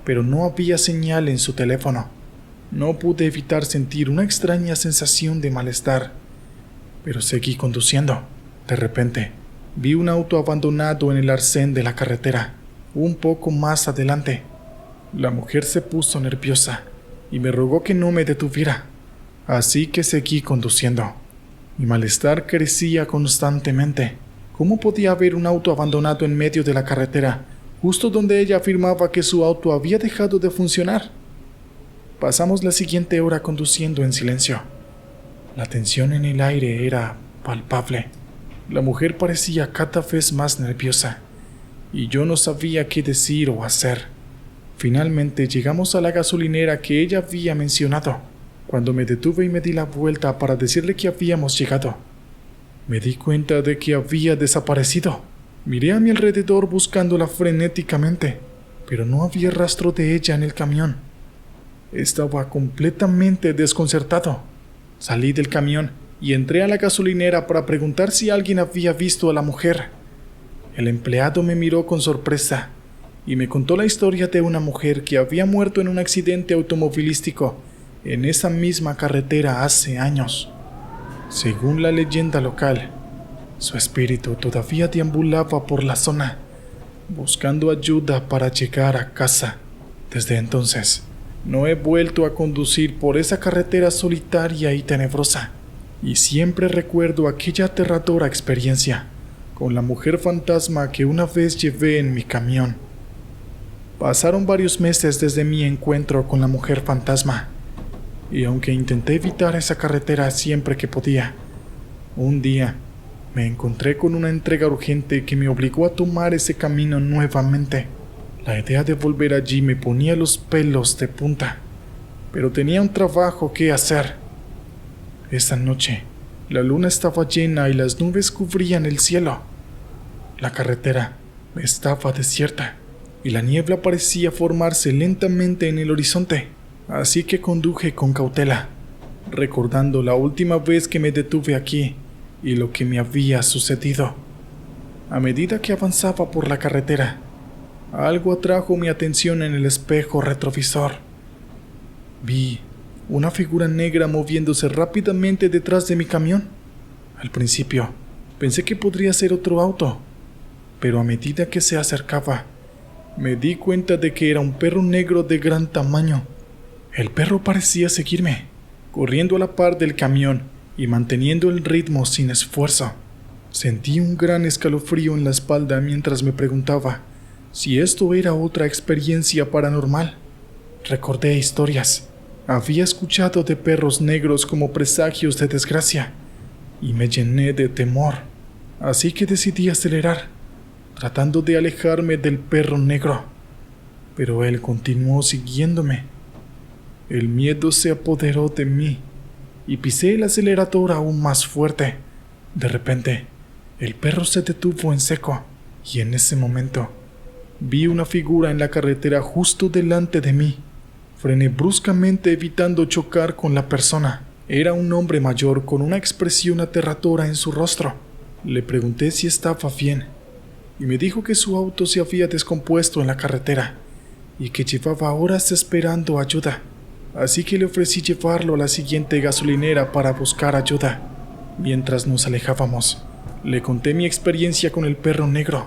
pero no había señal en su teléfono. No pude evitar sentir una extraña sensación de malestar, pero seguí conduciendo. De repente, vi un auto abandonado en el arcén de la carretera, un poco más adelante. La mujer se puso nerviosa y me rogó que no me detuviera, así que seguí conduciendo. Mi malestar crecía constantemente. ¿Cómo podía haber un auto abandonado en medio de la carretera, justo donde ella afirmaba que su auto había dejado de funcionar? Pasamos la siguiente hora conduciendo en silencio. La tensión en el aire era palpable. La mujer parecía cada vez más nerviosa, y yo no sabía qué decir o hacer. Finalmente llegamos a la gasolinera que ella había mencionado. Cuando me detuve y me di la vuelta para decirle que habíamos llegado, me di cuenta de que había desaparecido. Miré a mi alrededor buscándola frenéticamente, pero no había rastro de ella en el camión. Estaba completamente desconcertado. Salí del camión y entré a la gasolinera para preguntar si alguien había visto a la mujer. El empleado me miró con sorpresa y me contó la historia de una mujer que había muerto en un accidente automovilístico en esa misma carretera hace años. Según la leyenda local, su espíritu todavía deambulaba por la zona, buscando ayuda para llegar a casa. Desde entonces, no he vuelto a conducir por esa carretera solitaria y tenebrosa, y siempre recuerdo aquella aterradora experiencia con la mujer fantasma que una vez llevé en mi camión. Pasaron varios meses desde mi encuentro con la mujer fantasma, y aunque intenté evitar esa carretera siempre que podía, un día me encontré con una entrega urgente que me obligó a tomar ese camino nuevamente. La idea de volver allí me ponía los pelos de punta, pero tenía un trabajo que hacer. Esa noche, la luna estaba llena y las nubes cubrían el cielo. La carretera estaba desierta y la niebla parecía formarse lentamente en el horizonte, así que conduje con cautela, recordando la última vez que me detuve aquí y lo que me había sucedido. A medida que avanzaba por la carretera, algo atrajo mi atención en el espejo retrovisor. Vi una figura negra moviéndose rápidamente detrás de mi camión. Al principio, pensé que podría ser otro auto, pero a medida que se acercaba, me di cuenta de que era un perro negro de gran tamaño. El perro parecía seguirme, corriendo a la par del camión y manteniendo el ritmo sin esfuerzo. Sentí un gran escalofrío en la espalda mientras me preguntaba si esto era otra experiencia paranormal. Recordé historias. Había escuchado de perros negros como presagios de desgracia y me llené de temor, así que decidí acelerar, tratando de alejarme del perro negro, pero él continuó siguiéndome. El miedo se apoderó de mí y pisé el acelerador aún más fuerte. De repente, el perro se detuvo en seco y en ese momento vi una figura en la carretera justo delante de mí. Frené bruscamente evitando chocar con la persona. Era un hombre mayor con una expresión aterradora en su rostro. Le pregunté si estaba bien y me dijo que su auto se había descompuesto en la carretera y que llevaba horas esperando ayuda. Así que le ofrecí llevarlo a la siguiente gasolinera para buscar ayuda. Mientras nos alejábamos, le conté mi experiencia con el perro negro.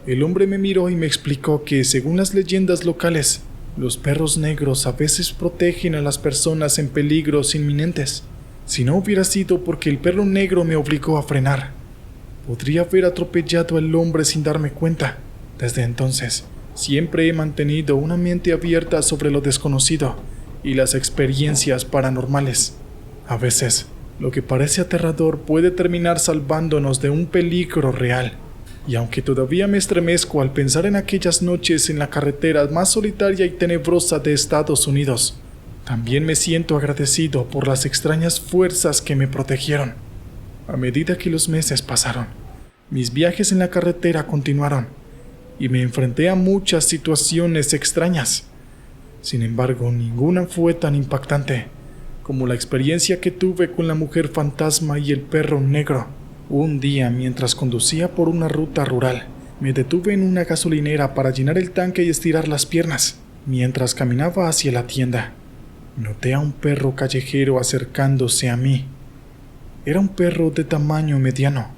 El hombre me miró y me explicó que, según las leyendas locales, los perros negros a veces protegen a las personas en peligros inminentes. Si no hubiera sido porque el perro negro me obligó a frenar, podría haber atropellado al hombre sin darme cuenta. Desde entonces, siempre he mantenido una mente abierta sobre lo desconocido y las experiencias paranormales. A veces, lo que parece aterrador puede terminar salvándonos de un peligro real. Y aunque todavía me estremezco al pensar en aquellas noches en la carretera más solitaria y tenebrosa de Estados Unidos, también me siento agradecido por las extrañas fuerzas que me protegieron. A medida que los meses pasaron, mis viajes en la carretera continuaron y me enfrenté a muchas situaciones extrañas. Sin embargo, ninguna fue tan impactante como la experiencia que tuve con la mujer fantasma y el perro negro. Un día, mientras conducía por una ruta rural, me detuve en una gasolinera para llenar el tanque y estirar las piernas. Mientras caminaba hacia la tienda, noté a un perro callejero acercándose a mí. Era un perro de tamaño mediano,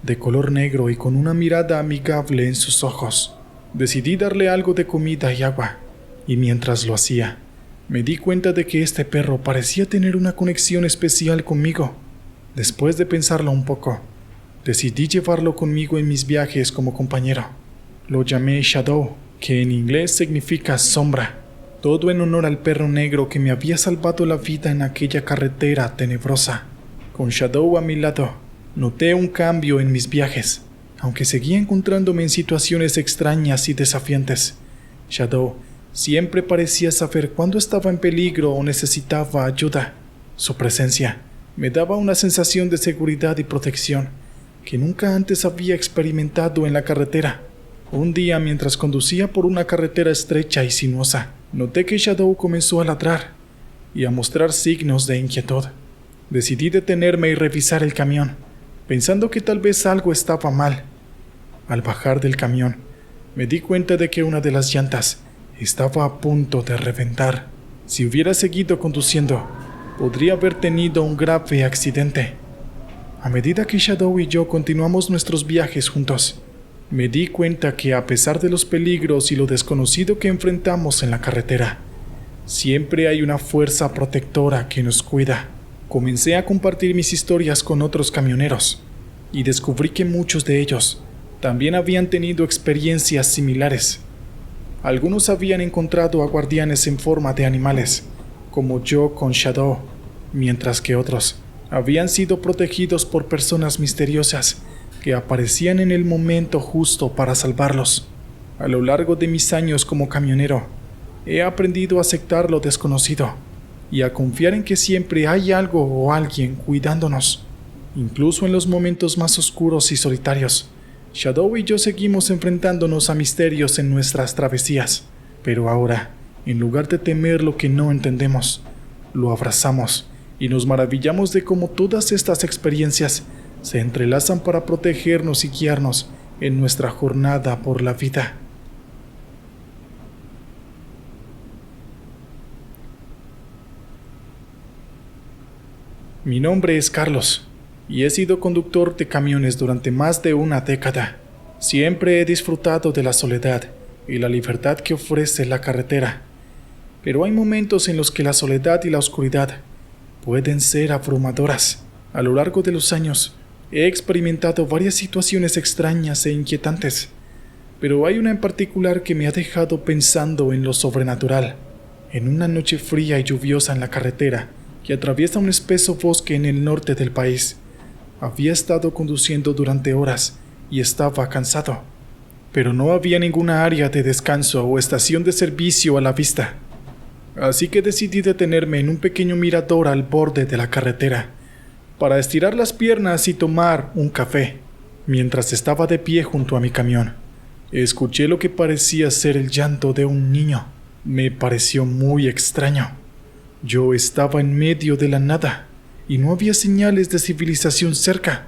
de color negro y con una mirada amigable en sus ojos. Decidí darle algo de comida y agua, y mientras lo hacía, me di cuenta de que este perro parecía tener una conexión especial conmigo. Después de pensarlo un poco, decidí llevarlo conmigo en mis viajes como compañero. Lo llamé Shadow, que en inglés significa sombra, todo en honor al perro negro que me había salvado la vida en aquella carretera tenebrosa. Con Shadow a mi lado, noté un cambio en mis viajes, aunque seguía encontrándome en situaciones extrañas y desafiantes. Shadow siempre parecía saber cuándo estaba en peligro o necesitaba ayuda. Su presencia me daba una sensación de seguridad y protección que nunca antes había experimentado en la carretera. Un día, mientras conducía por una carretera estrecha y sinuosa, noté que Shadow comenzó a ladrar y a mostrar signos de inquietud. Decidí detenerme y revisar el camión, pensando que tal vez algo estaba mal. Al bajar del camión, me di cuenta de que una de las llantas estaba a punto de reventar. Si hubiera seguido conduciendo, podría haber tenido un grave accidente. A medida que Shadow y yo continuamos nuestros viajes juntos, me di cuenta que, a pesar de los peligros y lo desconocido que enfrentamos en la carretera, siempre hay una fuerza protectora que nos cuida. Comencé a compartir mis historias con otros camioneros y descubrí que muchos de ellos también habían tenido experiencias similares. Algunos habían encontrado a guardianes en forma de animales, como yo con Shadow, mientras que otros habían sido protegidos por personas misteriosas que aparecían en el momento justo para salvarlos. A lo largo de mis años como camionero, he aprendido a aceptar lo desconocido y a confiar en que siempre hay algo o alguien cuidándonos. Incluso en los momentos más oscuros y solitarios, Shadow y yo seguimos enfrentándonos a misterios en nuestras travesías. Pero ahora, en lugar de temer lo que no entendemos, lo abrazamos y nos maravillamos de cómo todas estas experiencias se entrelazan para protegernos y guiarnos en nuestra jornada por la vida. Mi nombre es Carlos y he sido conductor de camiones durante más de una década. Siempre he disfrutado de la soledad y la libertad que ofrece la carretera, pero hay momentos en los que la soledad y la oscuridad pueden ser abrumadoras. A lo largo de los años, he experimentado varias situaciones extrañas e inquietantes, pero hay una en particular que me ha dejado pensando en lo sobrenatural. En una noche fría y lluviosa en la carretera que atraviesa un espeso bosque en el norte del país, había estado conduciendo durante horas y estaba cansado, pero no había ninguna área de descanso o estación de servicio a la vista. Así que decidí detenerme en un pequeño mirador al borde de la carretera para estirar las piernas y tomar un café. Mientras estaba de pie junto a mi camión, escuché lo que parecía ser el llanto de un niño. Me pareció muy extraño. Yo estaba en medio de la nada y no había señales de civilización cerca.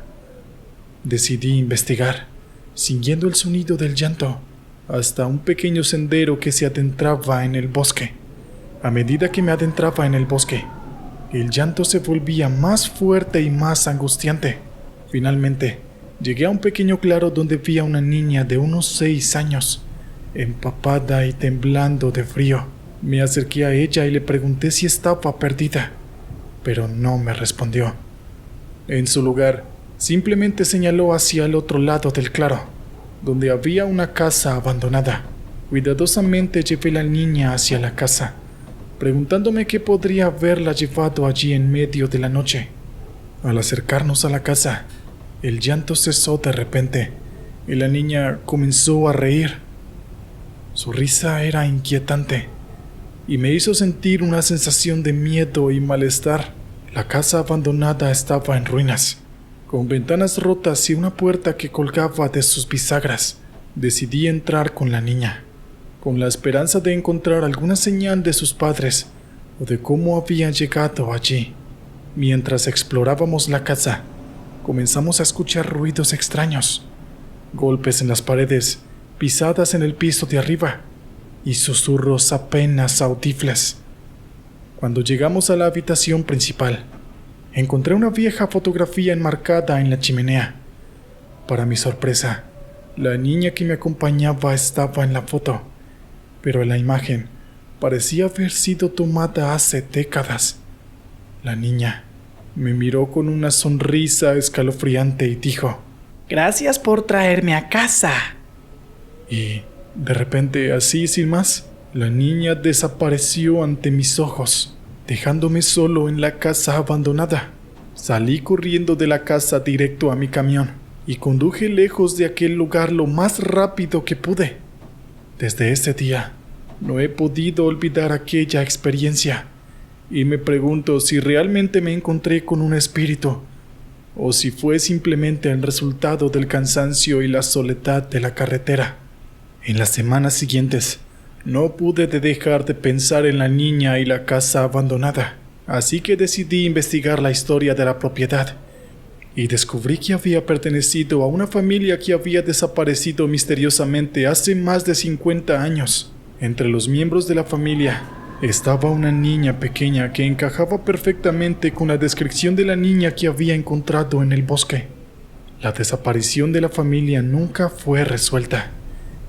Decidí investigar, siguiendo el sonido del llanto hasta un pequeño sendero que se adentraba en el bosque. A medida que me adentraba en el bosque, el llanto se volvía más fuerte y más angustiante. Finalmente, llegué a un pequeño claro donde vi a una niña de unos 6 años, empapada y temblando de frío. Me acerqué a ella y le pregunté si estaba perdida, pero no me respondió. En su lugar, simplemente señaló hacia el otro lado del claro, donde había una casa abandonada. Cuidadosamente llevé a la niña hacia la casa, preguntándome qué podría haberla llevado allí en medio de la noche. Al acercarnos a la casa, el llanto cesó de repente y la niña comenzó a reír. Su risa era inquietante y me hizo sentir una sensación de miedo y malestar. La casa abandonada estaba en ruinas, con ventanas rotas y una puerta que colgaba de sus bisagras. Decidí entrar con la niña, con la esperanza de encontrar alguna señal de sus padres o de cómo habían llegado allí. Mientras explorábamos la casa, comenzamos a escuchar ruidos extraños, golpes en las paredes, pisadas en el piso de arriba y susurros apenas audibles. Cuando llegamos a la habitación principal, encontré una vieja fotografía enmarcada en la chimenea. Para mi sorpresa, la niña que me acompañaba estaba en la foto, pero la imagen parecía haber sido tomada hace décadas. La niña me miró con una sonrisa escalofriante y dijo: «Gracias por traerme a casa». Y de repente, así sin más, la niña desapareció ante mis ojos, dejándome solo en la casa abandonada. Salí corriendo de la casa directo a mi camión y conduje lejos de aquel lugar lo más rápido que pude. Desde ese día, no he podido olvidar aquella experiencia y me pregunto si realmente me encontré con un espíritu o si fue simplemente el resultado del cansancio y la soledad de la carretera. En las semanas siguientes, no pude dejar de pensar en la niña y la casa abandonada, así que decidí investigar la historia de la propiedad y descubrí que había pertenecido a una familia que había desaparecido misteriosamente hace más de 50 años. Entre los miembros de la familia estaba una niña pequeña que encajaba perfectamente con la descripción de la niña que había encontrado en el bosque. La desaparición de la familia nunca fue resuelta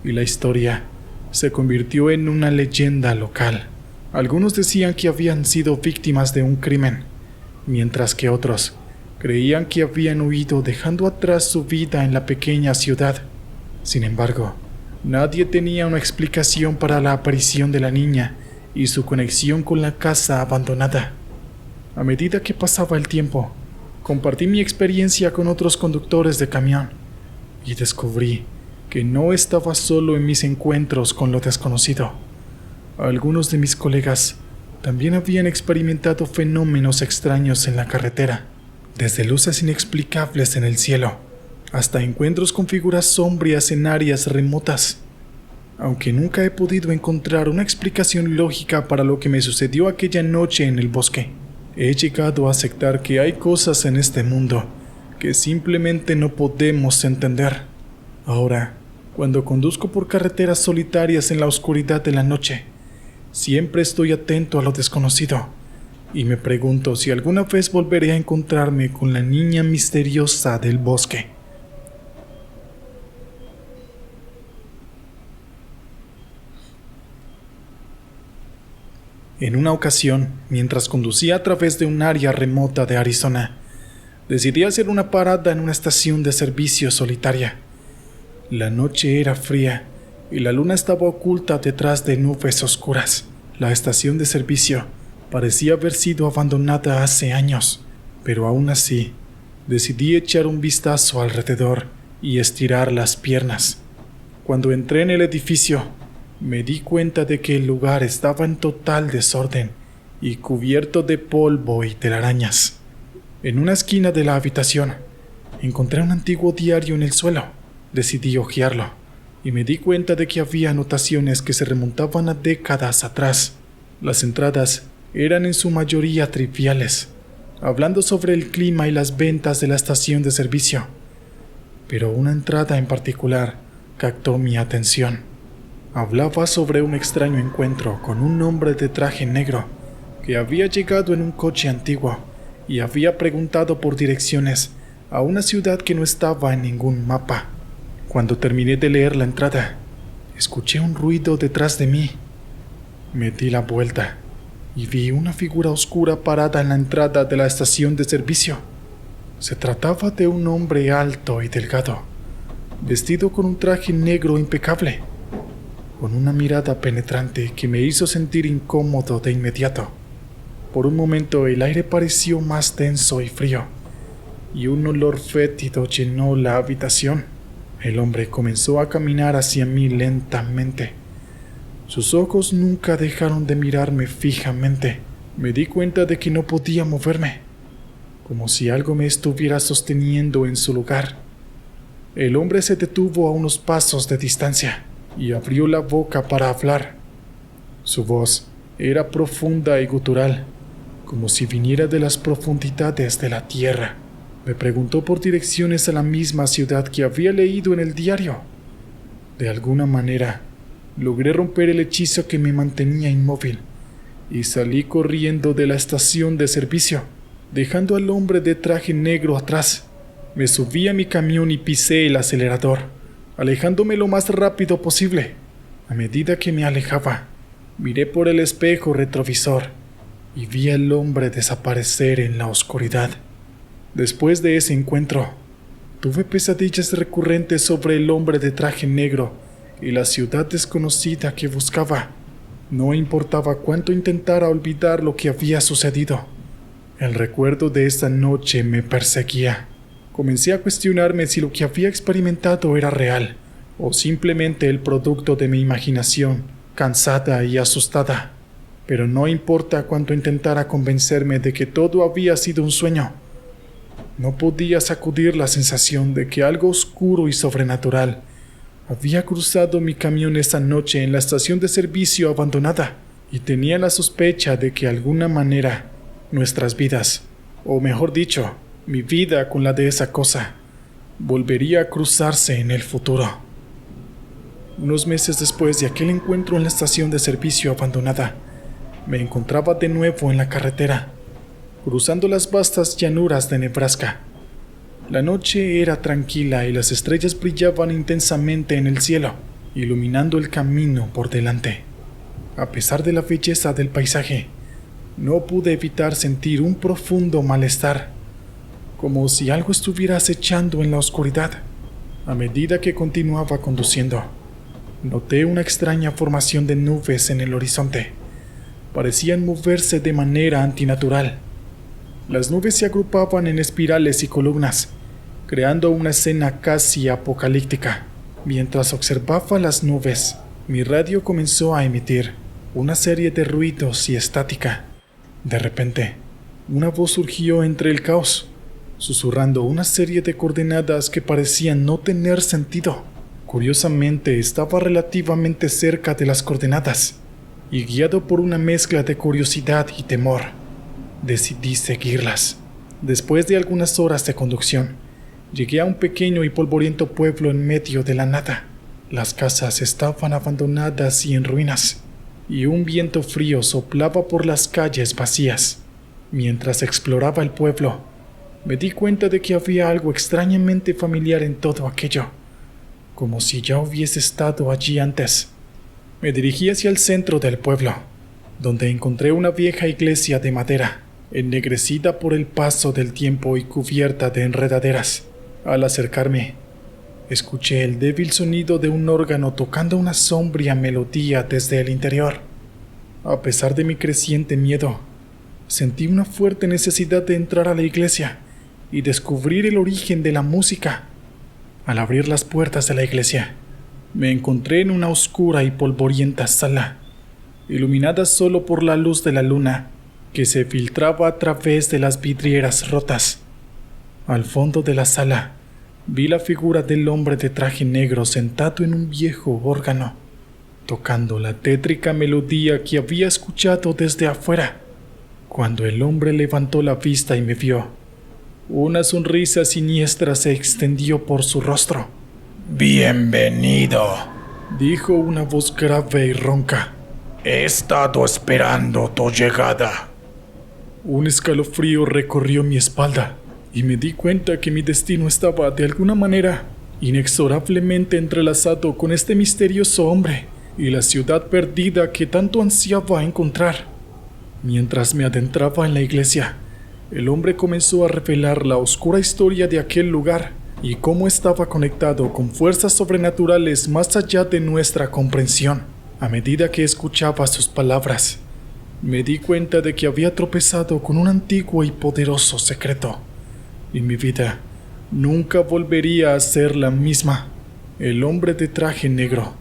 y la historia se convirtió en una leyenda local. Algunos decían que habían sido víctimas de un crimen, mientras que otros creían que habían huido dejando atrás su vida en la pequeña ciudad. Sin embargo, nadie tenía una explicación para la aparición de la niña y su conexión con la casa abandonada. A medida que pasaba el tiempo, compartí mi experiencia con otros conductores de camión, y descubrí que no estaba solo en mis encuentros con lo desconocido. Algunos de mis colegas también habían experimentado fenómenos extraños en la carretera, desde luces inexplicables en el cielo hasta encuentros con figuras sombrías en áreas remotas. Aunque nunca he podido encontrar una explicación lógica para lo que me sucedió aquella noche en el bosque, he llegado a aceptar que hay cosas en este mundo que simplemente no podemos entender. Ahora, cuando conduzco por carreteras solitarias en la oscuridad de la noche, siempre estoy atento a lo desconocido y me pregunto si alguna vez volveré a encontrarme con la niña misteriosa del bosque. En una ocasión, mientras conducía a través de un área remota de Arizona, decidí hacer una parada en una estación de servicio solitaria. La noche era fría y la luna estaba oculta detrás de nubes oscuras. La estación de servicio parecía haber sido abandonada hace años, pero aún así, decidí echar un vistazo alrededor y estirar las piernas. Cuando entré en el edificio, me di cuenta de que el lugar estaba en total desorden y cubierto de polvo y telarañas. En una esquina de la habitación, encontré un antiguo diario en el suelo. Decidí hojearlo y me di cuenta de que había anotaciones que se remontaban a décadas atrás. Las entradas eran en su mayoría triviales, hablando sobre el clima y las ventas de la estación de servicio. Pero una entrada en particular captó mi atención. Hablaba sobre un extraño encuentro con un hombre de traje negro que había llegado en un coche antiguo y había preguntado por direcciones a una ciudad que no estaba en ningún mapa. Cuando terminé de leer la entrada, escuché un ruido detrás de mí. Me di la vuelta y vi una figura oscura parada en la entrada de la estación de servicio. Se trataba de un hombre alto y delgado, vestido con un traje negro impecable, con una mirada penetrante que me hizo sentir incómodo de inmediato. Por un momento el aire pareció más denso y frío, y un olor fétido llenó la habitación. El hombre comenzó a caminar hacia mí lentamente. Sus ojos nunca dejaron de mirarme fijamente. Me di cuenta de que no podía moverme, como si algo me estuviera sosteniendo en su lugar. El hombre se detuvo a unos pasos de distancia y abrió la boca para hablar. Su voz era profunda y gutural, como si viniera de las profundidades de la tierra. Me preguntó por direcciones a la misma ciudad que había leído en el diario. De alguna manera, logré romper el hechizo que me mantenía inmóvil y salí corriendo de la estación de servicio, dejando al hombre de traje negro atrás. Me subí a mi camión y pisé el acelerador, alejándome lo más rápido posible. A medida que me alejaba, miré por el espejo retrovisor y vi al hombre desaparecer en la oscuridad. Después de ese encuentro, tuve pesadillas recurrentes sobre el hombre de traje negro y la ciudad desconocida que buscaba. No importaba cuánto intentara olvidar lo que había sucedido, el recuerdo de esa noche me perseguía. Comencé a cuestionarme si lo que había experimentado era real o simplemente el producto de mi imaginación, cansada y asustada. Pero no importa cuánto intentara convencerme de que todo había sido un sueño, no podía sacudir la sensación de que algo oscuro y sobrenatural había cruzado mi camión esa noche en la estación de servicio abandonada, y tenía la sospecha de que de alguna manera nuestras vidas, o mejor dicho, mi vida con la de esa cosa, volvería a cruzarse en el futuro. Unos meses después de aquel encuentro en la estación de servicio abandonada, me encontraba de nuevo en la carretera, cruzando las vastas llanuras de Nebraska. La noche era tranquila y las estrellas brillaban intensamente en el cielo, iluminando el camino por delante. A pesar de la belleza del paisaje, no pude evitar sentir un profundo malestar, como si algo estuviera acechando en la oscuridad. A medida que continuaba conduciendo, noté una extraña formación de nubes en el horizonte. Parecían moverse de manera antinatural. Las nubes se agrupaban en espirales y columnas, creando una escena casi apocalíptica. Mientras observaba las nubes, mi radio comenzó a emitir una serie de ruidos y estática. De repente, una voz surgió entre el caos, susurrando una serie de coordenadas que parecían no tener sentido. Curiosamente, estaba relativamente cerca de las coordenadas, y guiado por una mezcla de curiosidad y temor, decidí seguirlas. Después de algunas horas de conducción, llegué a un pequeño y polvoriento pueblo en medio de la nada. Las casas estaban abandonadas y en ruinas, y un viento frío soplaba por las calles vacías. Mientras exploraba el pueblo, me di cuenta de que había algo extrañamente familiar en todo aquello, como si ya hubiese estado allí antes. Me dirigí hacia el centro del pueblo, donde encontré una vieja iglesia de madera, ennegrecida por el paso del tiempo y cubierta de enredaderas. Al acercarme, escuché el débil sonido de un órgano tocando una sombría melodía desde el interior. A pesar de mi creciente miedo, sentí una fuerte necesidad de entrar a la iglesia y descubrir el origen de la música. Al abrir las puertas de la iglesia, me encontré en una oscura y polvorienta sala, iluminada solo por la luz de la luna que se filtraba a través de las vidrieras rotas. Al fondo de la sala, vi la figura del hombre de traje negro sentado en un viejo órgano, tocando la tétrica melodía que había escuchado desde afuera. Cuando el hombre levantó la vista y me vio, una sonrisa siniestra se extendió por su rostro. Bienvenido, Dijo una voz grave y ronca. he estado esperando tu llegada. Un escalofrío recorrió mi espalda y me di cuenta que mi destino estaba, de alguna manera, inexorablemente entrelazado con este misterioso hombre y la ciudad perdida que tanto ansiaba encontrar. Mientras me adentraba en la iglesia, el hombre comenzó a revelar la oscura historia de aquel lugar y cómo estaba conectado con fuerzas sobrenaturales más allá de nuestra comprensión. A medida que escuchaba sus palabras, me di cuenta de que había tropezado con un antiguo y poderoso secreto, y mi vida nunca volvería a ser la misma. El hombre de traje negro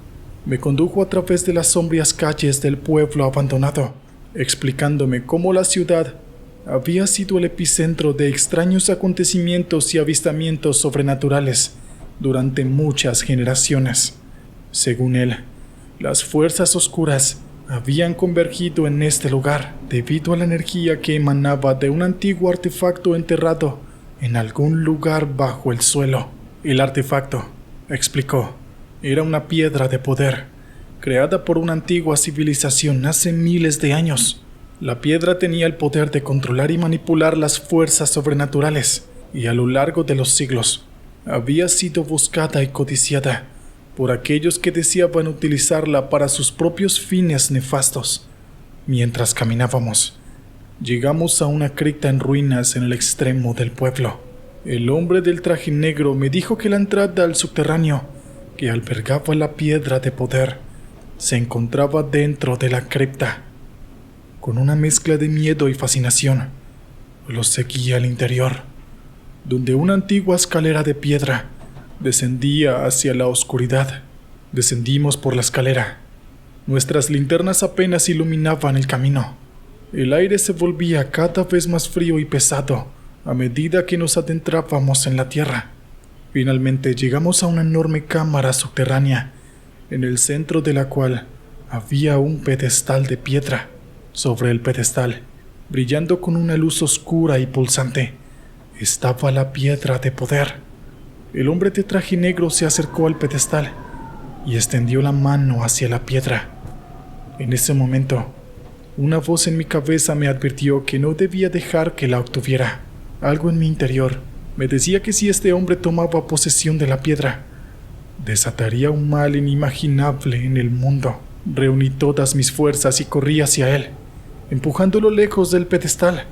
me condujo a través de las sombrías calles del pueblo abandonado, explicándome cómo la ciudad había sido el epicentro de extraños acontecimientos y avistamientos sobrenaturales durante muchas generaciones. Según él, las fuerzas oscuras habían convergido en este lugar debido a la energía que emanaba de un antiguo artefacto enterrado en algún lugar bajo el suelo. El artefacto, explicó, era una piedra de poder, creada por una antigua civilización hace miles de años. La piedra tenía el poder de controlar y manipular las fuerzas sobrenaturales, y a lo largo de los siglos había sido buscada y codiciada por aquellos que deseaban utilizarla para sus propios fines nefastos. Mientras caminábamos, llegamos a una cripta en ruinas en el extremo del pueblo. El hombre del traje negro me dijo que la entrada al subterráneo, que albergaba la piedra de poder, se encontraba dentro de la cripta. Con una mezcla de miedo y fascinación, lo seguí al interior, donde una antigua escalera de piedra descendía hacia la oscuridad. Descendimos por la escalera. Nuestras linternas apenas iluminaban el camino. El aire se volvía cada vez más frío y pesado a medida que nos adentrábamos en la tierra. Finalmente llegamos a una enorme cámara subterránea, en el centro de la cual había un pedestal de piedra. Sobre el pedestal, brillando con una luz oscura y pulsante, estaba la piedra de poder. El hombre de traje negro se acercó al pedestal y extendió la mano hacia la piedra. En ese momento, una voz en mi cabeza me advirtió que no debía dejar que la obtuviera. Algo en mi interior me decía que si este hombre tomaba posesión de la piedra, desataría un mal inimaginable en el mundo. Reuní todas mis fuerzas y corrí hacia él, empujándolo lejos del pedestal,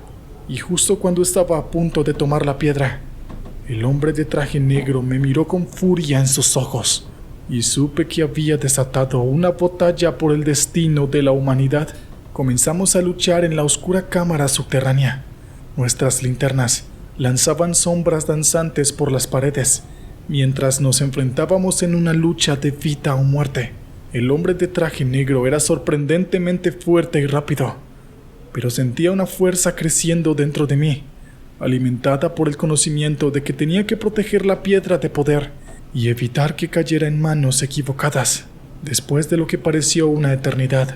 y justo cuando estaba a punto de tomar la piedra, el hombre de traje negro me miró con furia en sus ojos, y supe que había desatado una batalla por el destino de la humanidad. Comenzamos a luchar en la oscura cámara subterránea. Nuestras linternas lanzaban sombras danzantes por las paredes, mientras nos enfrentábamos en una lucha de vida o muerte. El hombre de traje negro era sorprendentemente fuerte y rápido, pero sentía una fuerza creciendo dentro de mí, alimentada por el conocimiento de que tenía que proteger la piedra de poder y evitar que cayera en manos equivocadas. Después de lo que pareció una eternidad,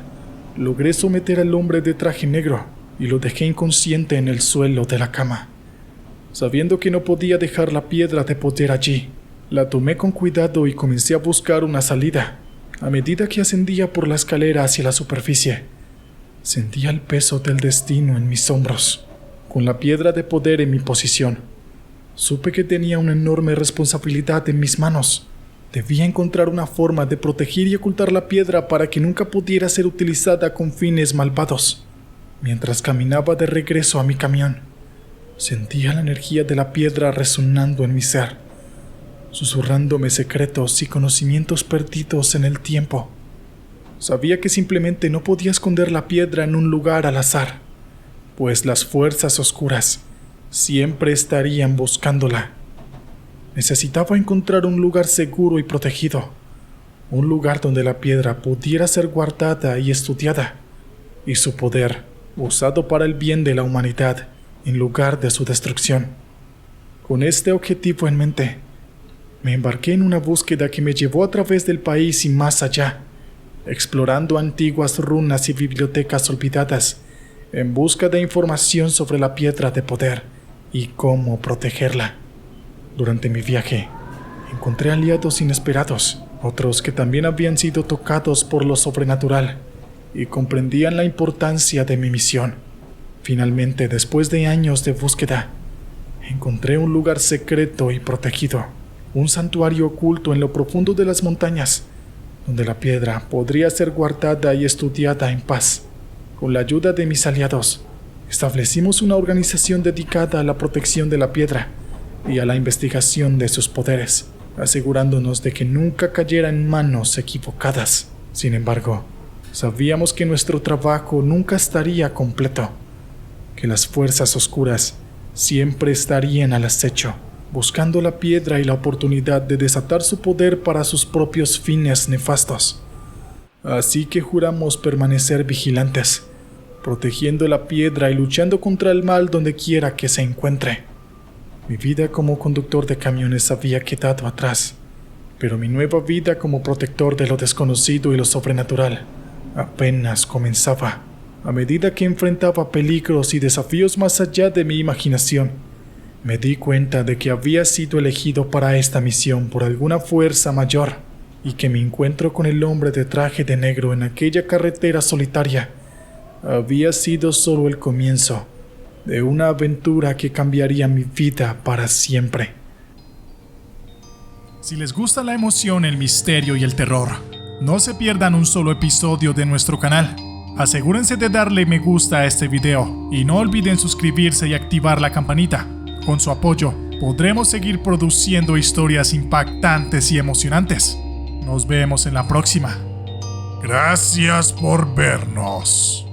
logré someter al hombre de traje negro y lo dejé inconsciente en el suelo de la cama. Sabiendo que no podía dejar la piedra de poder allí, la tomé con cuidado y comencé a buscar una salida. A medida que ascendía por la escalera hacia la superficie, sentía el peso del destino en mis hombros. Con la piedra de poder en mi posición, supe que tenía una enorme responsabilidad en mis manos. Debía encontrar una forma de proteger y ocultar la piedra para que nunca pudiera ser utilizada con fines malvados. Mientras caminaba de regreso a mi camión, sentía la energía de la piedra resonando en mi ser, susurrándome secretos y conocimientos perdidos en el tiempo. Sabía que simplemente no podía esconder la piedra en un lugar al azar, pues las fuerzas oscuras siempre estarían buscándola. Necesitaba encontrar un lugar seguro y protegido, un lugar donde la piedra pudiera ser guardada y estudiada, y su poder usado para el bien de la humanidad en lugar de su destrucción. Con este objetivo en mente, me embarqué en una búsqueda que me llevó a través del país y más allá, explorando antiguas runas y bibliotecas olvidadas, en busca de información sobre la piedra de poder y cómo protegerla. Durante mi viaje, encontré aliados inesperados, otros que también habían sido tocados por lo sobrenatural y comprendían la importancia de mi misión. Finalmente, después de años de búsqueda, encontré un lugar secreto y protegido, un santuario oculto en lo profundo de las montañas, donde la piedra podría ser guardada y estudiada en paz. Con la ayuda de mis aliados, establecimos una organización dedicada a la protección de la piedra y a la investigación de sus poderes, asegurándonos de que nunca cayera en manos equivocadas. Sin embargo, sabíamos que nuestro trabajo nunca estaría completo, que las fuerzas oscuras siempre estarían al acecho, buscando la piedra y la oportunidad de desatar su poder para sus propios fines nefastos. Así que juramos permanecer vigilantes, protegiendo la piedra y luchando contra el mal donde quiera que se encuentre. Mi vida como conductor de camiones había quedado atrás, pero mi nueva vida como protector de lo desconocido y lo sobrenatural apenas comenzaba. A medida que enfrentaba peligros y desafíos más allá de mi imaginación, me di cuenta de que había sido elegido para esta misión por alguna fuerza mayor, y que mi encuentro con el hombre de traje de negro en aquella carretera solitaria había sido solo el comienzo de una aventura que cambiaría mi vida para siempre. Si les gusta la emoción, el misterio y el terror, no se pierdan un solo episodio de nuestro canal. Asegúrense de darle me gusta a este video y no olviden suscribirse y activar la campanita. Con su apoyo, podremos seguir produciendo historias impactantes y emocionantes. Nos vemos en la próxima. Gracias por vernos.